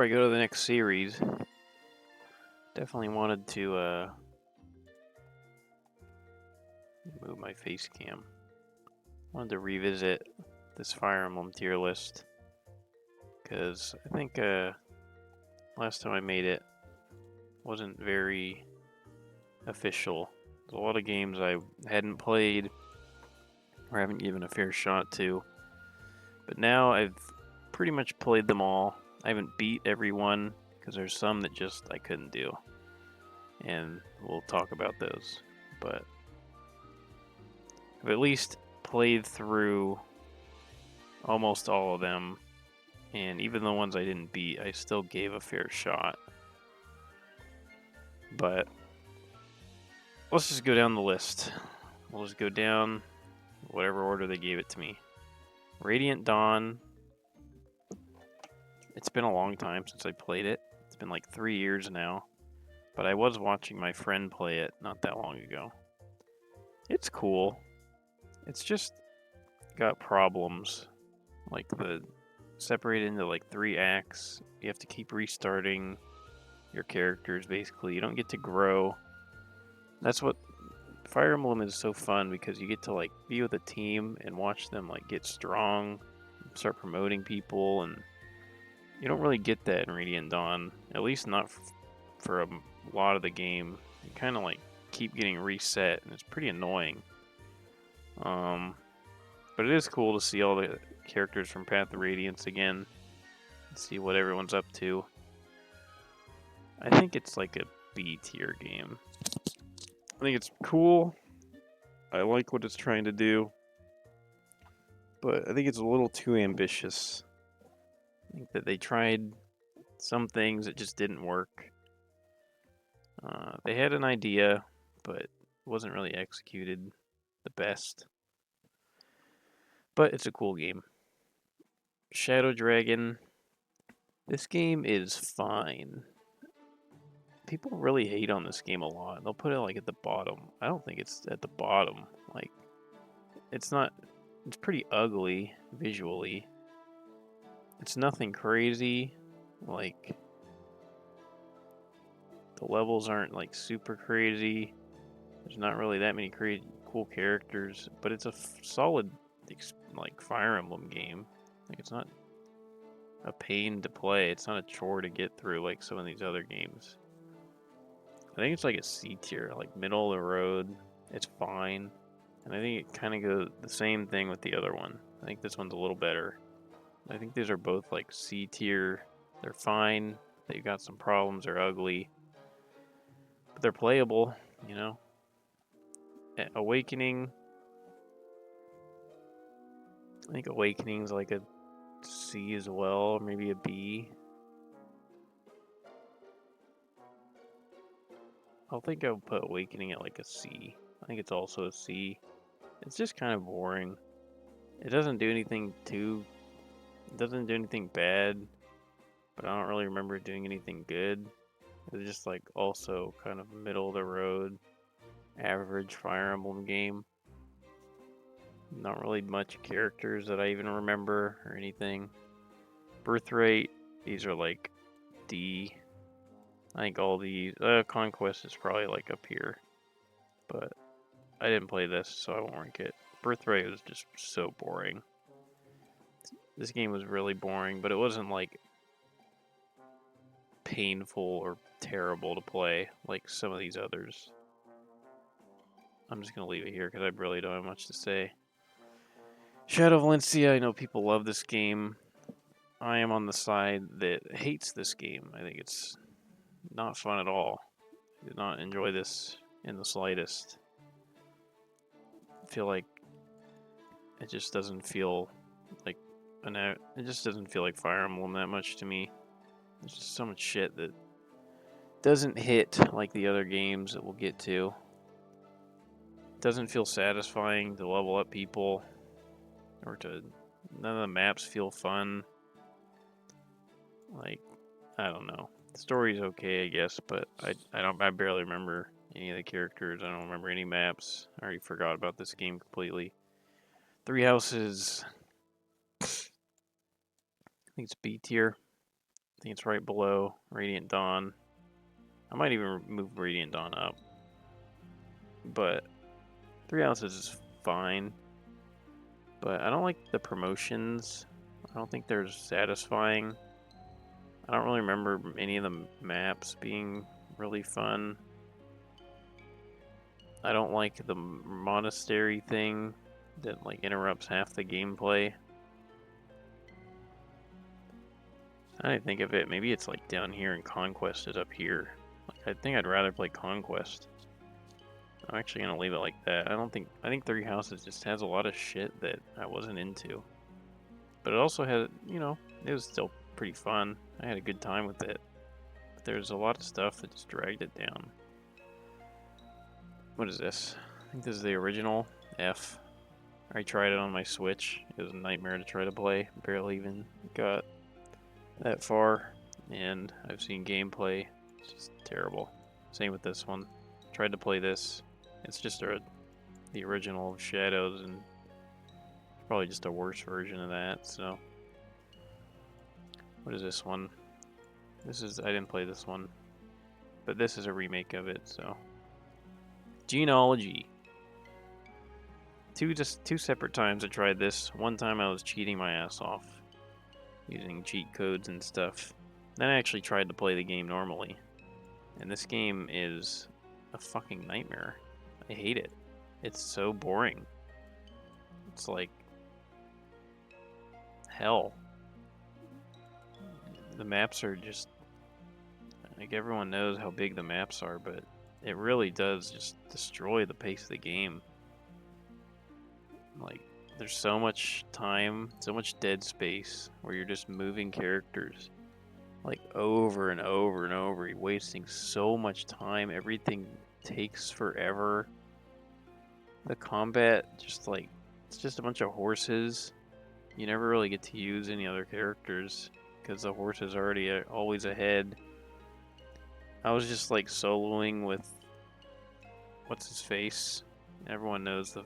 Before I go to the next series, definitely wanted to move my face cam. Wanted to revisit this Fire Emblem tier list because I think last time I made it wasn't very official. There's a lot of games I hadn't played or haven't given a fair shot to, but now I've pretty much played them all. I haven't beat every one because there's some that just I couldn't do, and we'll talk about those. But I've at least played through almost all of them, and even the ones I didn't beat, I still gave a fair shot. But let's just go down the list. We'll just go down whatever order they gave it to me. Radiant Dawn. It's been a long time since I played it. It's been like 3 years now. But I was watching my friend play it not that long ago. It's cool. It's just got problems. Like the separated into like 3 acts. You have to keep restarting your characters basically. You don't get to grow. That's what Fire Emblem is so fun, because you get to like be with a team and watch them like get strong, start promoting people, and you don't really get that in Radiant Dawn. At least not for a lot of the game. You kind of like keep getting reset, and it's pretty annoying. But it is cool to see all the characters from Path of Radiance again, and see what everyone's up to. I think it's like a B tier game. I think it's cool. I like what it's trying to do, but I think it's a little too ambitious. I think that they tried some things that just didn't work. They had an idea, but it wasn't really executed the best. But it's a cool game. Shadow Dragon. This game is fine. People really hate on this game a lot. They'll put it like at the bottom. I don't think it's at the bottom. Like, it's not. It's pretty ugly visually. It's nothing crazy. Like, the levels aren't like super crazy. There's not really that many cool characters, but it's a solid like Fire Emblem game. Like, it's not a pain to play. It's not a chore to get through like some of these other games. I think it's like a C tier, like middle of the road. It's fine, and I think it kind of goes the same thing with the other one. I think this one's a little better. I think these are both like C tier. They're fine. They got some problems. They're ugly, but they're playable. You know. Awakening. I think Awakening's like a C as well, or maybe a B. I'll think I'll put Awakening at like a C. I think it's also a C. It's just kind of boring. It doesn't do anything bad, but I don't really remember it doing anything good. It's just like also kind of middle of the road, average Fire Emblem game. Not really much characters that I even remember or anything. Birthright, these are like D. I think all these, Conquest is probably like up here, but I didn't play this, so I won't rank it. Birthright was just so boring. This game was really boring, but it wasn't like painful or terrible to play like some of these others. I'm just going to leave it here because I really don't have much to say. Shadow Valencia, I know people love this game. I am on the side that hates this game. I think it's not fun at all. I did not enjoy this in the slightest. I feel like it just doesn't feel like it just doesn't feel like Fire Emblem that much to me. There's just so much shit that doesn't hit like the other games that we'll get to. It doesn't feel satisfying to level up people, or none of the maps feel fun. Like, I don't know. The story's okay, I guess, but I barely remember any of the characters. I don't remember any maps. I already forgot about this game completely. Three Houses, I think it's B tier. I think it's right below Radiant Dawn. I might even move Radiant Dawn up. But 3 ounces is fine. But I don't like the promotions. I don't think they're satisfying. I don't really remember any of the maps being really fun. I don't like the monastery thing that like interrupts half the gameplay. I didn't think of it. Maybe it's like down here and Conquest is up here. Like, I think I'd rather play Conquest. I'm actually gonna leave it like that. I think Three Houses just has a lot of shit that I wasn't into. But it also had, you know, it was still pretty fun. I had a good time with it. But there's a lot of stuff that just dragged it down. What is this? I think this is the original F. I tried it on my Switch. It was a nightmare to try to play. Barely even got that far. And I've seen gameplay. It's just terrible. Same with this one. Tried to play this. It's just the original of Shadows, and probably just a worse version of that. So, what is this one? I didn't play this one, but this is a remake of it. So, Genealogy. Two separate times I tried this. One time I was cheating my ass off, using cheat codes and stuff. Then I actually tried to play the game normally, and this game is a fucking nightmare. I hate it. It's so boring. It's like hell. The maps are just like, everyone knows how big the maps are, but it really does just destroy the pace of the game. Like, there's so much time, so much dead space where you're just moving characters like over and over and over. You're wasting so much time. Everything takes forever. The combat, just like, it's just a bunch of horses. You never really get to use any other characters because the horse is already always ahead. I was just like soloing with what's his face. Everyone knows the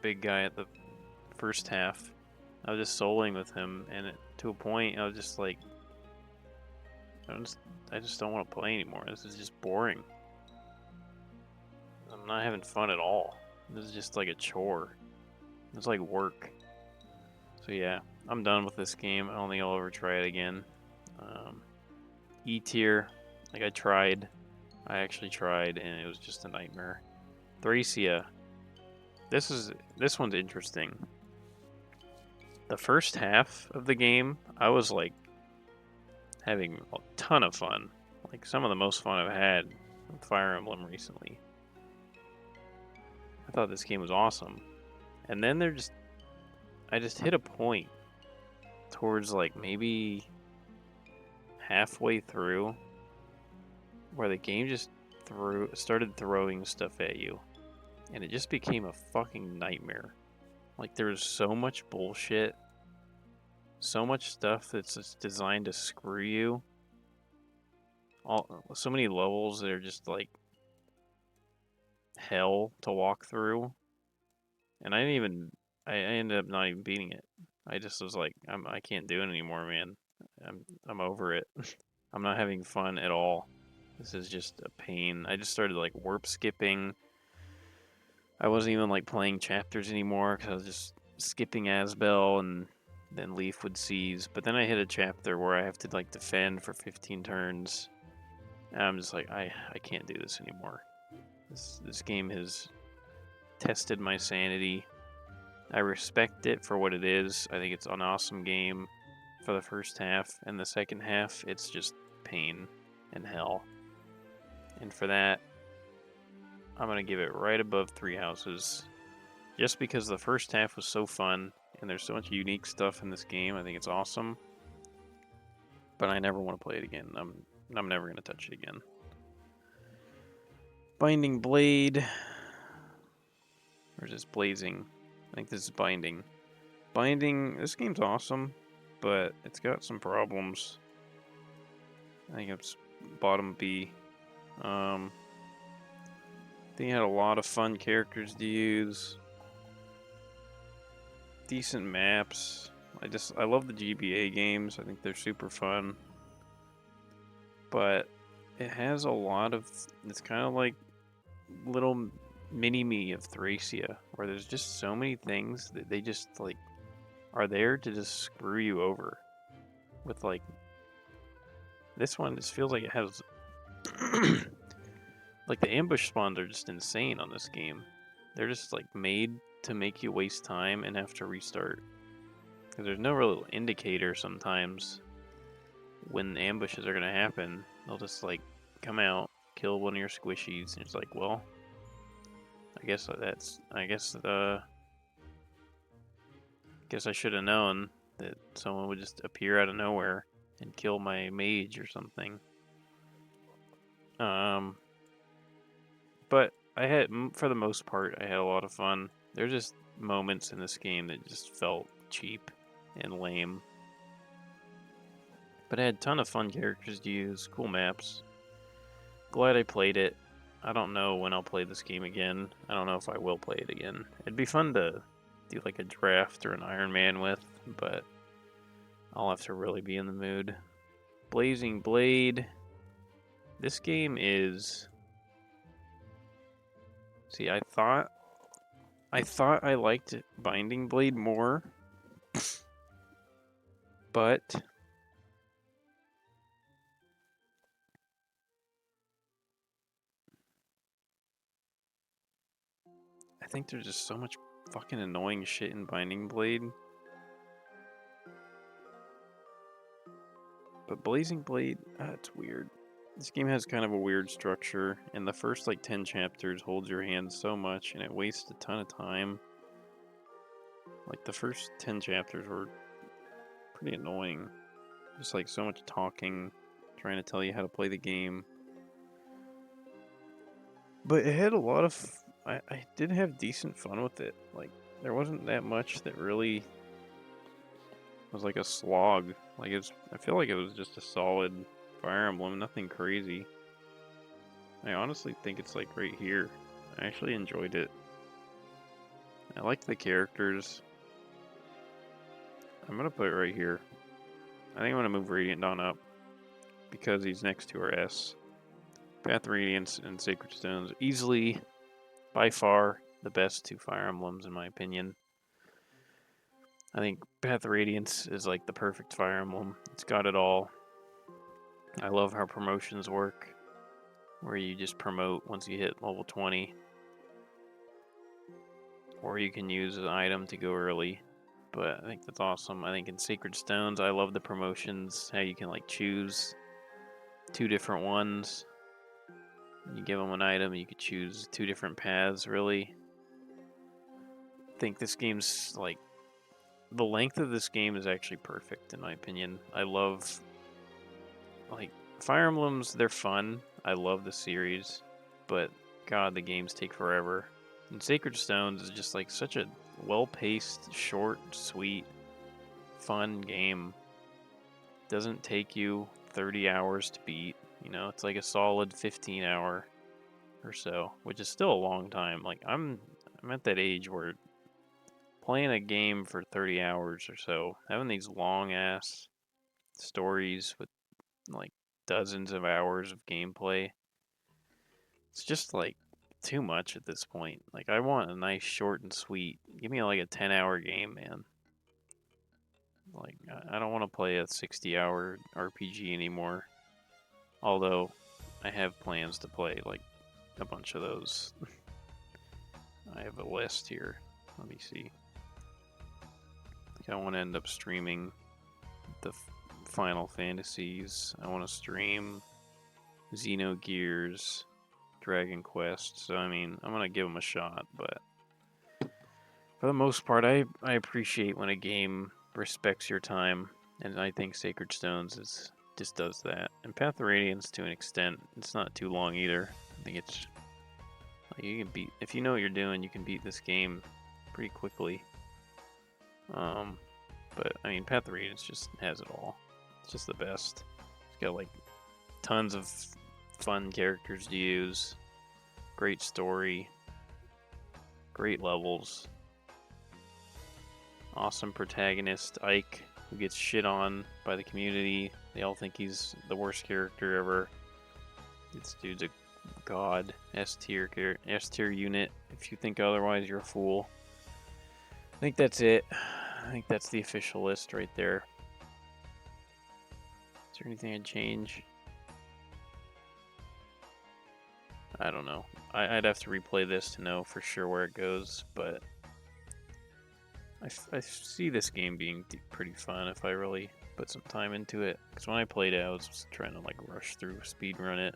big guy at the first half. I was just soloing with him, and to a point, I was just like, I just don't want to play anymore. This is just boring. I'm not having fun at all. This is just like a chore. It's like work. So yeah, I'm done with this game. I don't think I'll ever try it again. E tier, like I actually tried, and it was just a nightmare. Thracia. This one's interesting. The first half of the game, I was like having a ton of fun. Like some of the most fun I've had with Fire Emblem recently. I thought this game was awesome. And then I just hit a point towards like maybe halfway through where the game just started throwing stuff at you. And it just became a fucking nightmare. Like, there's so much bullshit, so much stuff that's just designed to screw you. So many levels that are just like hell to walk through. And I ended up not even beating it. I just was like, I can't do it anymore, man. I'm over it. I'm not having fun at all. This is just a pain. I just started like warp skipping. I wasn't even like playing chapters anymore because I was just skipping Asbel, and then Leaf would seize. But then I hit a chapter where I have to like defend for 15 turns. And I'm just like, I can't do this anymore. This game has tested my sanity. I respect it for what it is. I think it's an awesome game for the first half, and the second half, it's just pain and hell. And for that, I'm going to give it right above Three Houses. Just because the first half was so fun, and there's so much unique stuff in this game. I think it's awesome. But I never want to play it again. I'm never going to touch it again. Binding Blade. Or is this Blazing? I think this is Binding. Binding, this game's awesome, but it's got some problems. I think it's bottom B. I think it had a lot of fun characters to use. Decent maps. I love the GBA games. I think they're super fun. but it has a lot of. It's kind of like little mini me of Thracia, where there's just so many things that they just like are there to just screw you over. With like this one, just feels like it has like the ambush spawns are just insane on this game. They're just like made to make you waste time and have to restart. Because there's no real indicator sometimes when ambushes are gonna happen. They'll just like come out, kill one of your squishies, and it's like, well, guess I should have known that someone would just appear out of nowhere and kill my mage or something. But for the most part, I had a lot of fun. There's just moments in this game that just felt cheap and lame. But I had a ton of fun characters to use, cool maps. Glad I played it. I don't know when I'll play this game again. I don't know if I will play it again. It'd be fun to do like a draft or an Iron Man with, but I'll have to really be in the mood. Blazing Blade. This game is... See, I thought I liked Binding Blade more, but I think there's just so much fucking annoying shit in Binding Blade. But Blazing Blade, it's weird. This game has kind of a weird structure, and the first like 10 chapters holds your hand so much, and it wastes a ton of time. Like the first 10 chapters were pretty annoying. Just like so much talking, trying to tell you how to play the game. But it had a lot of... I did have decent fun with it. Like, there wasn't that much that really was like a slog. Like, I feel like it was just a solid Fire Emblem, nothing crazy. I honestly think it's like right here. I actually enjoyed it. I liked the characters. I'm gonna put it right here. I think I'm gonna move Radiant Dawn up because he's next to our S. Path of Radiance and Sacred Stones, easily, by far, the best two Fire Emblems in my opinion. I think Path of Radiance is like the perfect Fire Emblem. It's got it all. I love how promotions work, where you just promote once you hit level 20. Or you can use an item to go early. But I think that's awesome. I think in Sacred Stones, I love the promotions, how you can like choose 2 different ones. You give them an item, you could choose 2 different paths, really. I think this game's like... The length of this game is actually perfect, in my opinion. I love... Like, Fire Emblems, they're fun. I love the series. But, God, the games take forever. And Sacred Stones is just like such a well-paced, short, sweet, fun game. Doesn't take you 30 hours to beat. You know, it's like a solid 15 hour or so, which is still a long time. Like I'm at that age where playing a game for 30 hours or so, having these long ass stories with like dozens of hours of gameplay, it's just like too much at this point. Like I want a nice short and sweet. Give me like a 10-hour game, man. Like I don't want to play a 60-hour RPG anymore. Although I have plans to play like a bunch of those. I have a list here. Let me see. I think I want to end up streaming the Final Fantasies. I want to stream Xenogears, Dragon Quest. So I mean, I'm gonna give them a shot, but for the most part, I appreciate when a game respects your time, and I think Sacred Stones just does that. And Path of Radiance, to an extent, it's not too long either. I think it's like you can beat, if you know what you're doing, you can beat this game pretty quickly. But I mean, Path of Radiance just has it all. It's just the best. It's got like tons of fun characters to use, great story, great levels. Awesome protagonist, Ike, who gets shit on by the community They all think he's the worst character ever. This dude's a god. S-tier unit. If you think otherwise, you're a fool. I think that's it. I think that's the official list right there. Is there anything I'd change? I don't know. I'd have to replay this to know for sure where it goes, but I see this game being pretty fun if I really put some time into it. Because when I played it, I was just trying to like rush through, speed run it.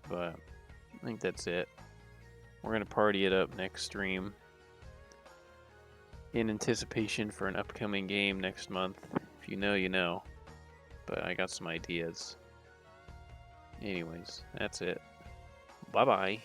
But I think that's it. We're gonna party it up next stream in anticipation for an upcoming game next month. If you know, you know. But I got some ideas. Anyways, that's it. Bye-bye.